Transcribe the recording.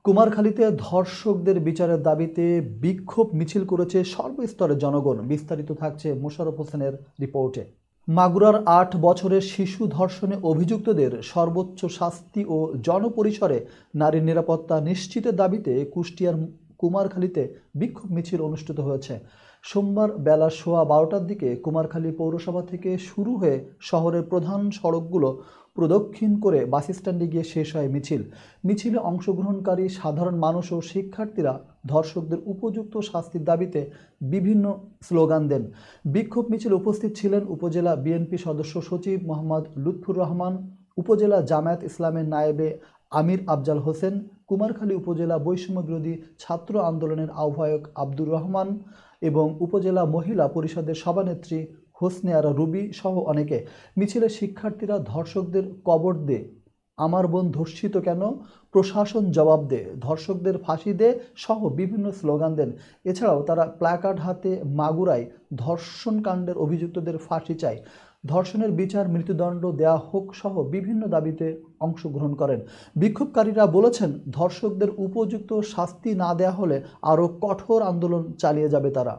কুমারখালীতে ধর্ষকদের বিচারের দাবিতে বিক্ষোভ মিছিল করেছে সর্বস্তরের জনগণ। বিস্তারিত থাকছে মোশাররফ হোসেনের রিপোর্টে। মাগুরার ৮ বছরের শিশু ধর্ষণে অভিযুক্তদের সর্বোচ্চ শাস্তি ও জনপরিসরে নারীর নিরাপত্তা নিশ্চিতের দাবিতে কুষ্টিয়ার কুমারখালীতে বিক্ষোভ মিছিল অনুষ্ঠিত হয়েছে। সোমবার বেলা 12:15টার দিকে কুমারখালী পৌরসভা থেকে শুরু হয়ে শহরের প্রধান সড়কগুলো প্রদক্ষিণ করে বাসস্ট্যান্ডে গিয়ে শেষ হয় মিছিলে অংশগ্রহণকারী সাধারণ মানুষ ও শিক্ষার্থীরা ধর্ষকদের উপযুক্ত শাস্তির দাবিতে বিভিন্ন স্লোগান দেন। বিক্ষোভ মিছিলে উপস্থিত ছিলেন উপজেলা বিএনপি সদস্য সচিব মোহাম্মদ লুৎফুর রহমান, উপজেলা জামায়াত ইসলামের নায়েবে আমির আফজাল হোসেন, কুমারখালী উপজেলা বৈষম্য বিরোধী ছাত্র আন্দোলনের আহ্বায়ক আব্দুর রহমান এবং উপজেলা মহিলা পরিষদের সভানেত্রী হোসনে আরা রুবি সহ অনেকে। মিছিলে শিক্ষার্থীরা ধর্ষকদের কবর দে, আমার বোন ধর্ষিত কেন, প্রশাসন জবাব দে, ধর্ষকদের ফাঁসি দে সহ বিভিন্ন স্লোগান দেন। এছাড়াও তারা প্ল্যাকার্ড হাতে মাগুরায় ধর্ষণকাণ্ডের অভিযুক্তদের ফাঁসি চায়, ধর্ষণের বিচার মৃত্যুদণ্ড দেয়া হোক সহ বিভিন্ন দাবিতে অংশগ্রহণ করেন। বিক্ষোভকারীরা বলেছেন, ধর্ষকদের উপযুক্ত শাস্তি না দেয়া হলে আরও কঠোর আন্দোলন চালিয়ে যাবে তারা।